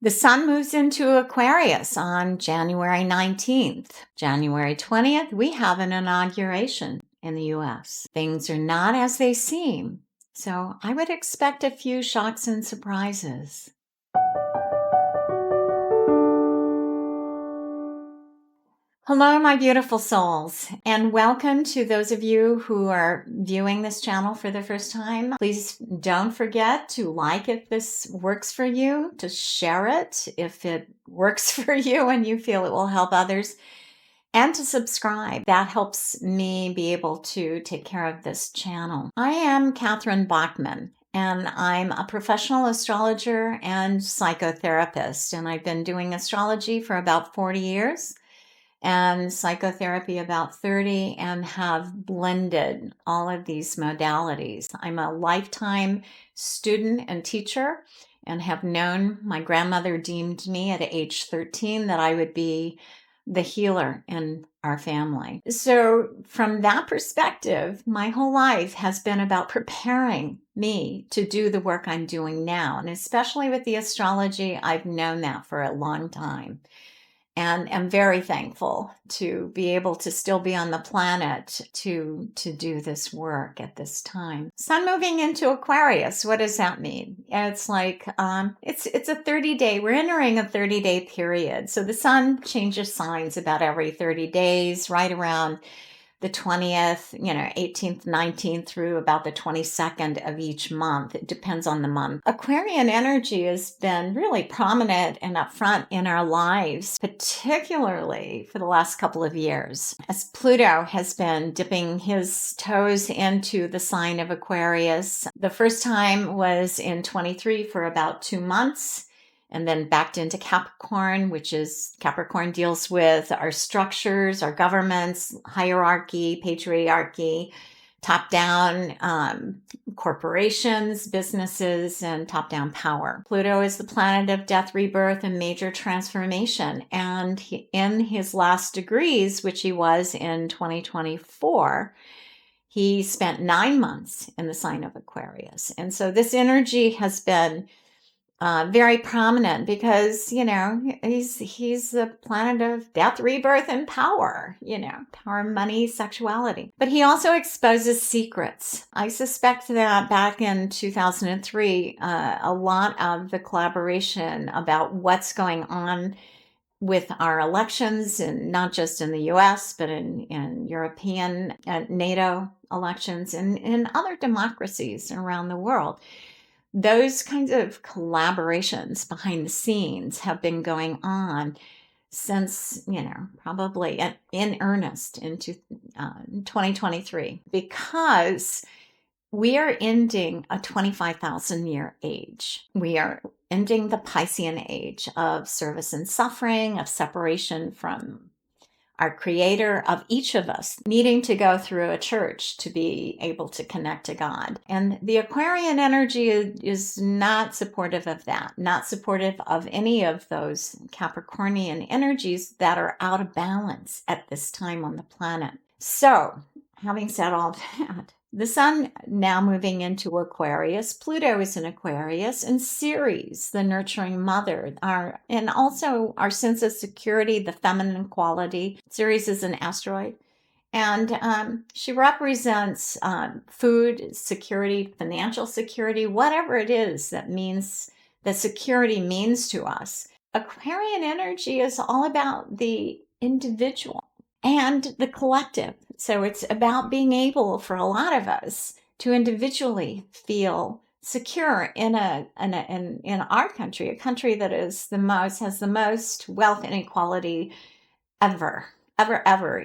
The sun moves into Aquarius on January 19th. January 20th, we have an inauguration in the US. Things are not as they seem, so I would expect a few shocks and surprises. Hello, my beautiful souls, and welcome to those of you who are viewing this channel for the first time. Please don't forget to like if this works for you, to share it if it works for you and you feel it will help others, and to subscribe. That helps me be able to take care of this channel. I am Catherine Bachman, and I'm a professional astrologer and psychotherapist, and I've been doing astrology for about 40 years. And psychotherapy about 30, and have blended all of these modalities. I'm a lifetime student and teacher, and have known my grandmother deemed me at age 13 that I would be the healer in our family. So from that perspective, my whole life has been about preparing me to do the work I'm doing now. And especially with the astrology, I've known that for a long time. And am very thankful to be able to still be on the planet to do this work at this time. Sun moving into Aquarius, what does that mean? It's like, it's a 30-day, we're entering a 30-day period. So the sun changes signs about every 30 days, right around the 20th, 18th, 19th through about the 22nd of each month. It depends on the month. Aquarian energy has been really prominent and upfront in our lives, particularly for the last couple of years, as Pluto has been dipping his toes into the sign of Aquarius. The first time was in 23 for about 2 months, and then backed into Capricorn, which is Capricorn deals with our structures, our governments, hierarchy, patriarchy, top-down corporations, businesses, and top-down power. Pluto is the planet of death, rebirth, and major transformation. And in his last degrees, which he was in 2024, he spent 9 months in the sign of Aquarius. And so this energy has been very prominent because, he's the planet of death, rebirth, and power, power, money, sexuality. But he also exposes secrets. I suspect that back in 2003, a lot of the collaboration about what's going on with our elections, and not just in the US, but in European NATO elections and in other democracies around the world. Those kinds of collaborations behind the scenes have been going on since, probably in earnest into 2023, because we are ending a 25,000 year age. We are ending the Piscean age of service and suffering, of separation from our creator, of each of us needing to go through a church to be able to connect to God. And the Aquarian energy is not supportive of that, not supportive of any of those Capricornian energies that are out of balance at this time on the planet. So, having said all that, the sun now moving into Aquarius, Pluto is in Aquarius, and Ceres, the nurturing mother, and also our sense of security, the feminine quality. Ceres is an asteroid, and she represents food security, financial security, whatever it is that security means to us. Aquarian energy is all about the individual and the collective. So it's about being able, for a lot of us, to individually feel secure in our country, a country that has the most wealth inequality ever,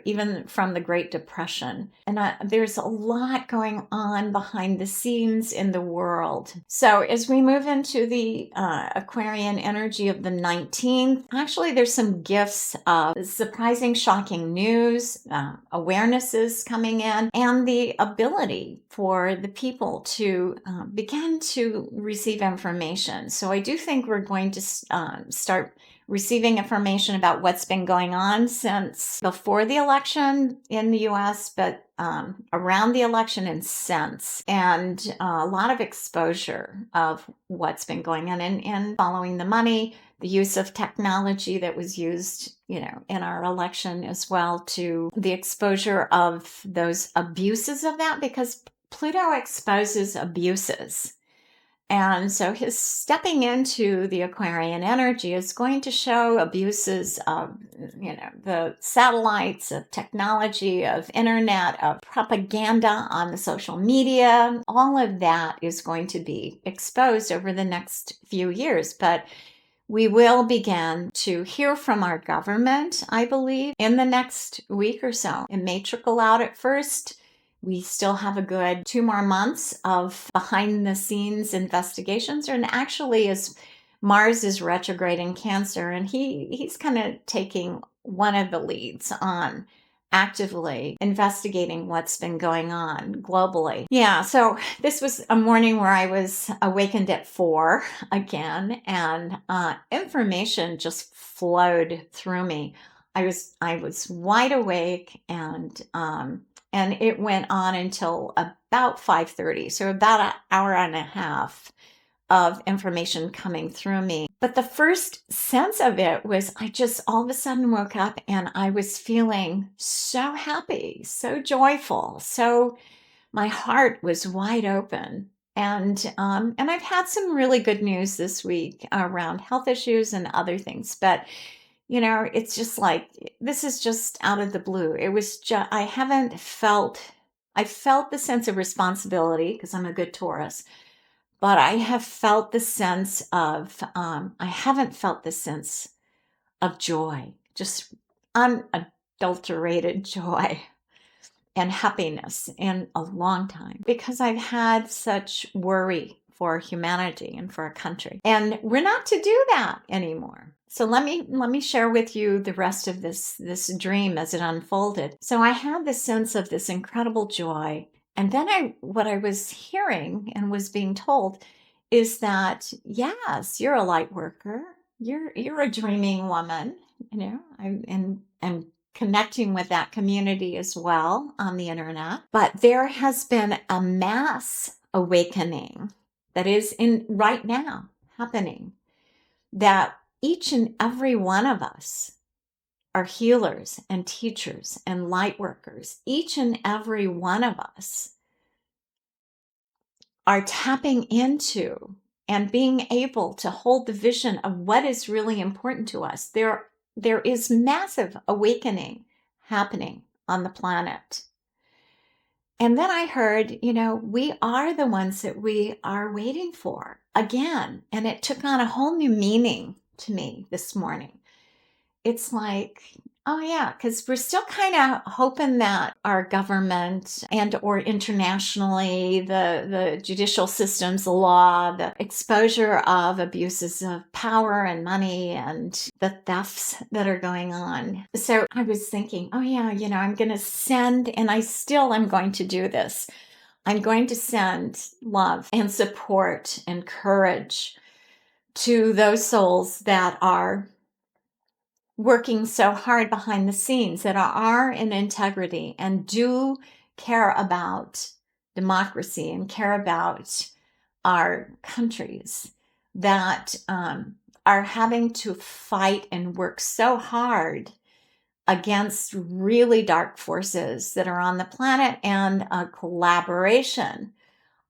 even from the Great Depression. And there's a lot going on behind the scenes in the world. So as we move into the Aquarian energy of the 19th, actually there's some gifts of surprising, shocking news, awarenesses coming in, and the ability for the people to begin to receive information. So I do think we're going to start receiving information about what's been going on since before the election in the US, but around the election and since, and a lot of exposure of what's been going on and following the money, the use of technology that was used, in our election as well, to the exposure of those abuses of that, because Pluto exposes abuses. And so his stepping into the Aquarian energy is going to show abuses of, the satellites, of technology, of internet, of propaganda on the social media. All of that is going to be exposed over the next few years. But we will begin to hear from our government, I believe, in the next week or so. It may trickle out at first. We still have a good 2 more months of behind the scenes investigations. And actually, as Mars is retrograding Cancer, and he's kind of taking one of the leads on actively investigating what's been going on globally. Yeah, so this was a morning where I was awakened at 4 again, and information just flowed through me. I was wide awake, and it went on until about 5:30, so about an hour and a half of information coming through me. But the first sense of it was I just all of a sudden woke up and I was feeling so happy, so joyful. So my heart was wide open. And I've had some really good news this week around health issues and other things. But it's just like, this is just out of the blue. It was just, I felt the sense of responsibility because I'm a good Taurus, but I have felt the sense of, I haven't felt the sense of joy, just unadulterated joy and happiness in a long time, because I've had such worry for humanity and for our country. And we're not to do that anymore. So let me share with you the rest of this dream as it unfolded. So I had this sense of this incredible joy. And then what I was hearing and was being told is that, yes, you're a light worker. You're a dreaming woman, I'm connecting with that community as well on the internet. But there has been a mass awakening that is right now happening, that each and every one of us are healers and teachers and light workers. Each and every one of us are tapping into and being able to hold the vision of what is really important to us. There is massive awakening happening on the planet. And then I heard, we are the ones that we are waiting for again. And it took on a whole new meaning to me this morning. It's like, oh yeah, because we're still kind of hoping that our government and or internationally, the judicial systems, the law, the exposure of abuses of power and money and the thefts that are going on. So I was thinking, oh yeah, I'm going to send, and I still am going to do this. I'm going to send love and support and courage to those souls that are working so hard behind the scenes, that are in integrity and do care about democracy and care about our countries, that are having to fight and work so hard against really dark forces that are on the planet, and a collaboration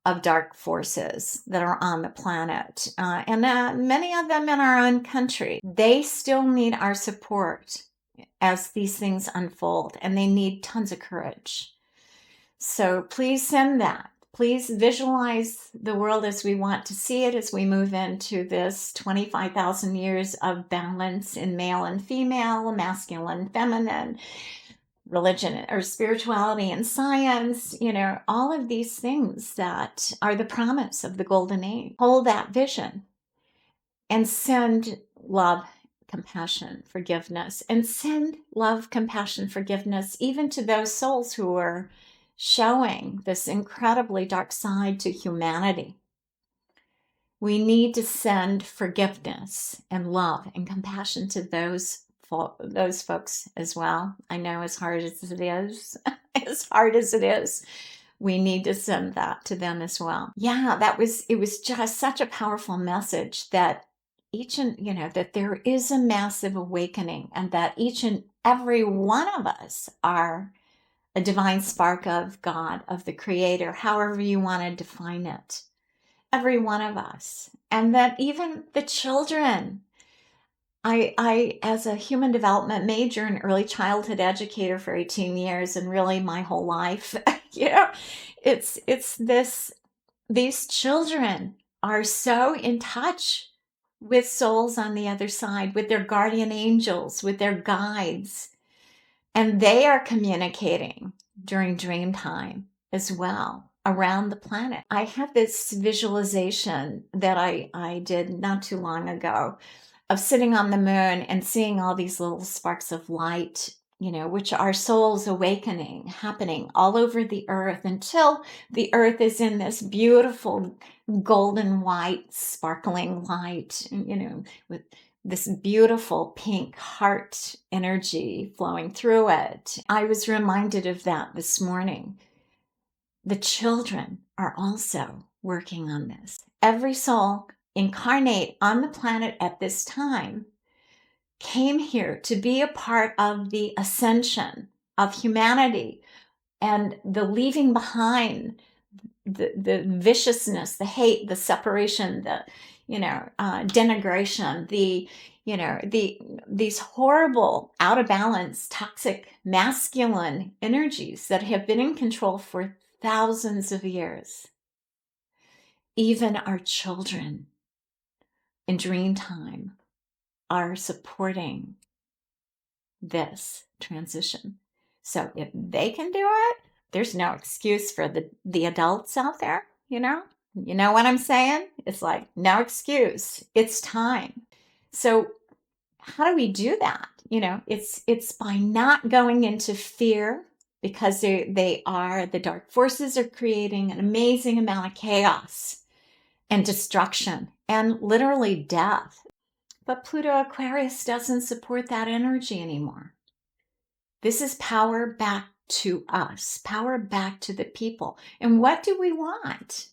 of dark forces that are on the planet, and many of them in our own country. They still need our support as these things unfold, and they need tons of courage. So please send that. Please visualize the world as we want to see it as we move into this 25,000 years of balance in male and female, masculine, feminine, religion or spirituality and science, all of these things that are the promise of the golden age. Hold that vision and send love, compassion, forgiveness, and send love, compassion, forgiveness even to those souls who are showing this incredibly dark side to humanity. We need to send forgiveness and love and compassion to those folks as well. I know, as hard as it is, we need to send that to them as well. Yeah, it was just such a powerful message that that there is a massive awakening, and that each and every one of us are a divine spark of God, of the Creator, however you want to define it. Every one of us. And that even the children. I, as a human development major and early childhood educator for 18 years, and really my whole life, it's these children are so in touch with souls on the other side, with their guardian angels, with their guides, and they are communicating during dream time as well around the planet. I have this visualization that I did not too long ago of sitting on the moon and seeing all these little sparks of light, which are souls awakening, happening all over the earth until the earth is in this beautiful golden white, sparkling light, with this beautiful pink heart energy flowing through it. I was reminded of that this morning. The children are also working on this. Every soul incarnate on the planet at this time came here to be a part of the ascension of humanity and the leaving behind the viciousness, the hate, the separation, the denigration, these horrible, out of balance, toxic, masculine energies that have been in control for thousands of years. Even our children in dream time are supporting this transition. So if they can do it, there's no excuse for the adults out there, You know what I'm saying? It's like, no excuse. It's time. So how do we do that? It's by not going into fear, because the dark forces are creating an amazing amount of chaos and destruction and literally death. But Pluto Aquarius doesn't support that energy anymore. This is power back to us, power back to the people. And what do we want?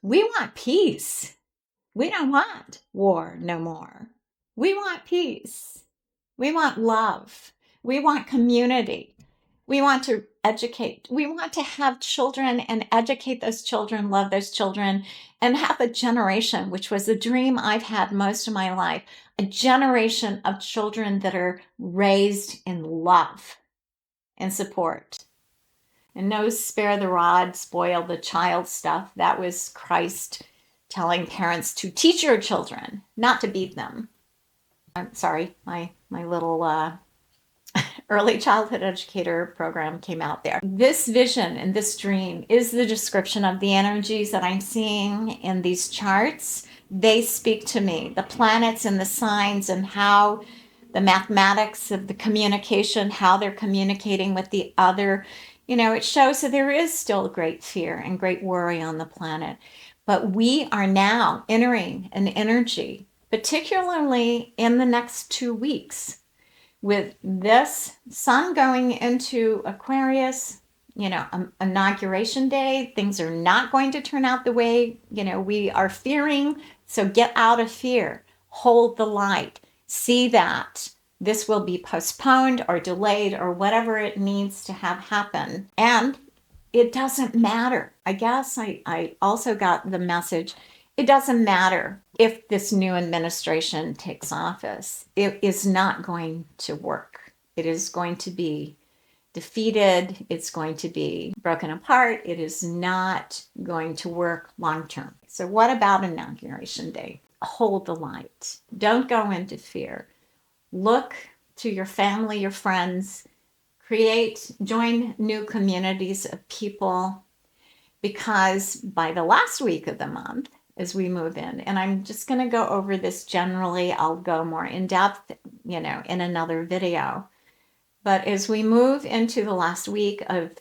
We want peace. We don't want war no more. We want peace. We want love. We want community. We want to educate. We want to have children and educate those children, love those children, and have a generation, which was a dream I've had most of my life, a generation of children that are raised in love and support. And no spare the rod, spoil the child stuff. That was Christ telling parents to teach your children, not to beat them. I'm sorry, my little early childhood educator program came out there. This vision and this dream is the description of the energies that I'm seeing in these charts. They speak to me, the planets and the signs, and how the mathematics of the communication, how they're communicating with the other. It shows that there is still great fear and great worry on the planet. But we are now entering an energy, particularly in the next 2 weeks, with this sun going into Aquarius, inauguration day. Things are not going to turn out the way, we are fearing. So get out of fear. Hold the light. See that this will be postponed or delayed or whatever it needs to have happen. And it doesn't matter. I guess I also got the message. It doesn't matter if this new administration takes office. It is not going to work. It is going to be defeated. It's going to be broken apart. It is not going to work long term. So what about Inauguration Day? Hold the light. Don't go into fear. Look to your family, your friends. Join new communities of people, because by the last week of the month, as we move in, and I'm just going to go over this generally, I'll go more in depth, in another video. But as we move into the last week of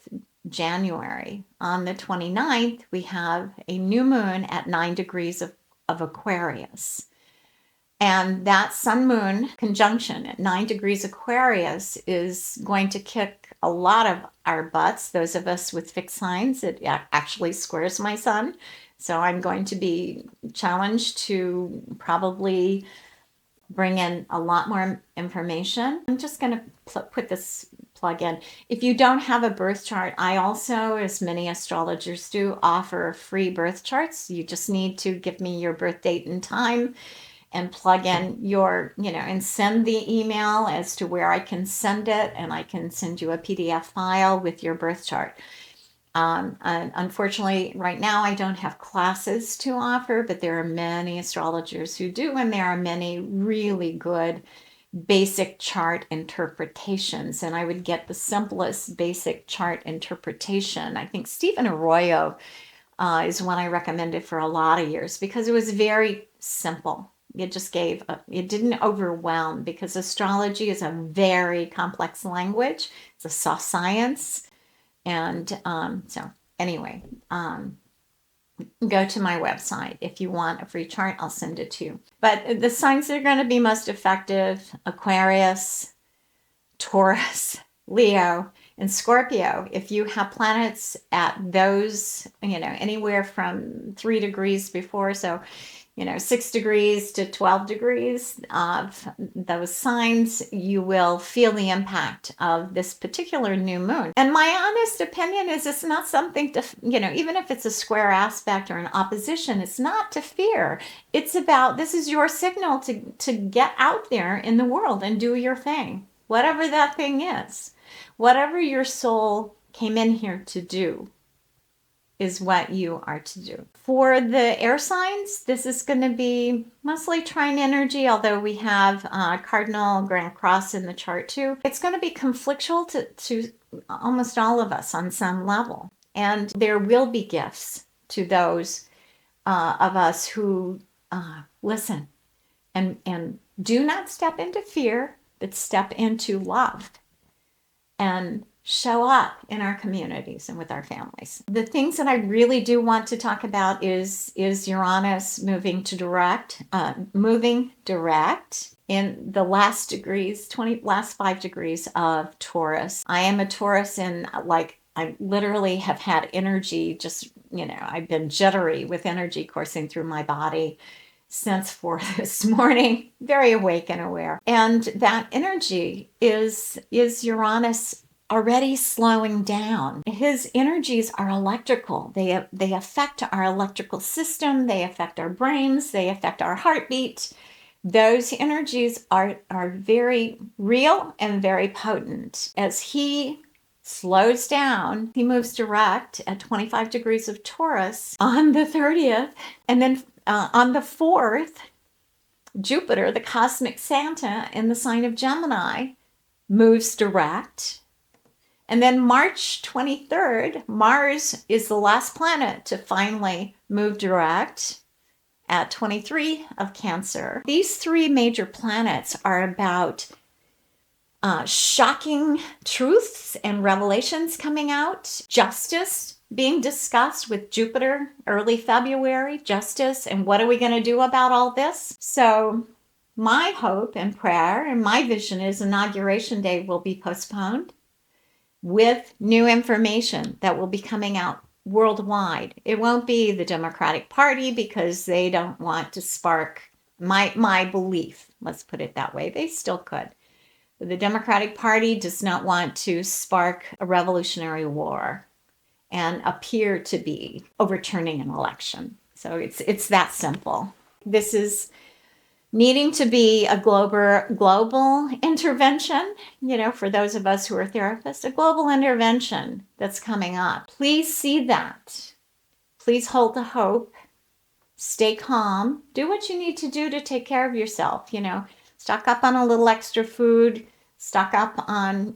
January, on the 29th, we have a new moon at 9 degrees of Aquarius. And that sun-moon conjunction at 9 degrees Aquarius is going to kick a lot of our butts, those of us with fixed signs. It actually squares my sun. So I'm going to be challenged to probably bring in a lot more information. I'm just going to put this plug in. If you don't have a birth chart, I also, as many astrologers do, offer free birth charts. You just need to give me your birth date and time and plug in your, and send the email as to where I can send it, and I can send you a PDF file with your birth chart. And unfortunately, right now I don't have classes to offer, but there are many astrologers who do, and there are many really good basic chart interpretations. And I would get the simplest basic chart interpretation. I think Stephen Arroyo is one I recommended for a lot of years because it was very simple. It just it didn't overwhelm, because astrology is a very complex language. It's a soft science. And so anyway, go to my website. If you want a free chart, I'll send it to you. But the signs that are going to be most effective: Aquarius, Taurus, Leo, and Scorpio. If you have planets at those, anywhere from 3 degrees before, so 6 degrees to 12 degrees of those signs, you will feel the impact of this particular new moon. And my honest opinion is it's not something to, even if it's a square aspect or an opposition, it's not to fear. It's about, this is your signal to get out there in the world and do your thing, whatever that thing is. Whatever your soul came in here to do is what you are to do. For the air signs, this is going to be mostly trine energy, although we have Cardinal Grand Cross in the chart too. It's going to be conflictual to almost all of us on some level. And there will be gifts to those of us who listen and do not step into fear, but step into love and show up in our communities and with our families. The things that I really do want to talk about is Uranus moving direct in the last 5 degrees of Taurus. I am a Taurus, and I literally have had energy just, I've been jittery with energy coursing through my body since 4 this morning, very awake and aware. And that energy is Uranus already slowing down. His energies are electrical. They affect our electrical system. They affect our brains. They affect our heartbeat. Those energies are very real and very potent. As he slows down, he moves direct at 25 degrees of Taurus on the 30th. And then on the 4th, Jupiter, the cosmic Santa in the sign of Gemini, moves direct. And then March 23rd, Mars is the last planet to finally move direct at 23 of Cancer. These 3 major planets are about shocking truths and revelations coming out, justice being discussed with Jupiter early February, justice, and what are we going to do about all this? So my hope and prayer and my vision is Inauguration Day will be postponed, with new information that will be coming out worldwide. It won't be the Democratic Party, because they don't want to spark my belief. Let's put it that way. They still could. The Democratic Party does not want to spark a revolutionary war and appear to be overturning an election. So it's that simple. This is needing to be a global intervention, for those of us who are therapists, a global intervention that's coming up. Please see that. Please hold the hope. Stay calm. Do what you need to do to take care of yourself. Stock up on a little extra food. Stock up on,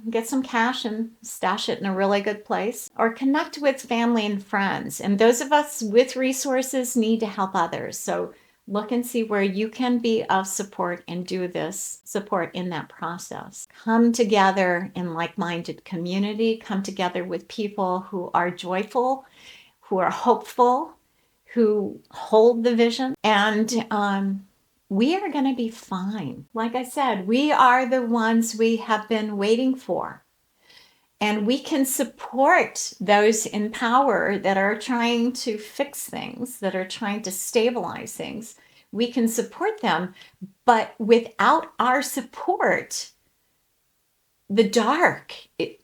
get some cash and stash it in a really good place. Or connect with family and friends. And those of us with resources need to help others. So look and see where you can be of support and do this support in that process. Come together in like-minded community. Come together with people who are joyful, who are hopeful, who hold the vision. And we are going to be fine. Like I said, we are the ones we have been waiting for. And we can support those in power that are trying to fix things, that are trying to stabilize things. We can support them, but without our support, the dark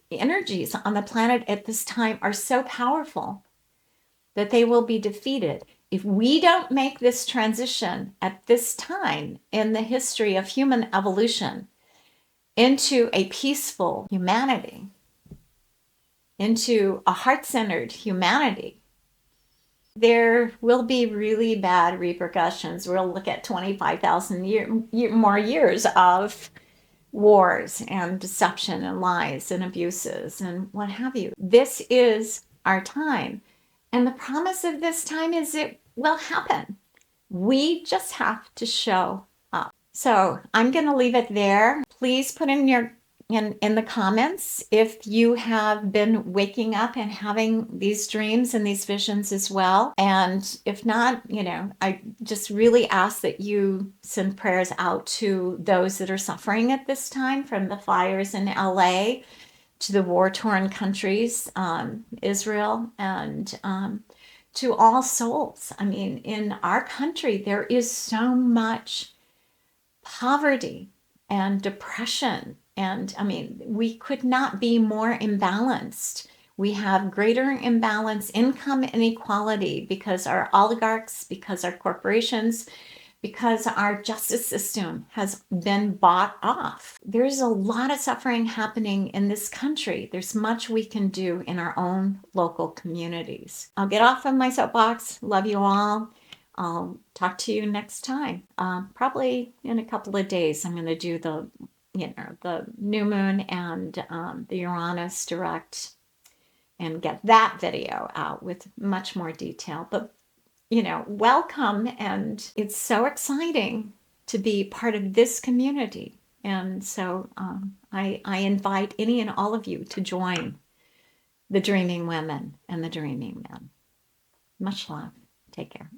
energies on the planet at this time are so powerful that they will be defeated. If we don't make this transition at this time in the history of human evolution into a peaceful humanity, into a heart-centered humanity, there will be really bad repercussions. We'll look at 25,000 more years of wars and deception and lies and abuses and what have you. This is our time. And the promise of this time is it will happen. We just have to show up. So I'm going to leave it there. Please put in the comments if you have been waking up and having these dreams and these visions as well. And if not, I just really ask that you send prayers out to those that are suffering at this time, from the fires in LA to the war-torn countries, Israel, and to all souls. I mean, in our country, there is so much poverty and depression. And I mean, we could not be more imbalanced. We have greater imbalance, income inequality, because our oligarchs, because our corporations, because our justice system has been bought off. There's a lot of suffering happening in this country. There's much we can do in our own local communities. I'll get off of my soapbox. Love you all. I'll talk to you next time. Probably in a couple of days, I'm going to do the new moon and the Uranus direct and get that video out with much more detail. But welcome, and it's so exciting to be part of this community. And so I invite any and all of you to join the dreaming women and the dreaming men. Much love. Take care.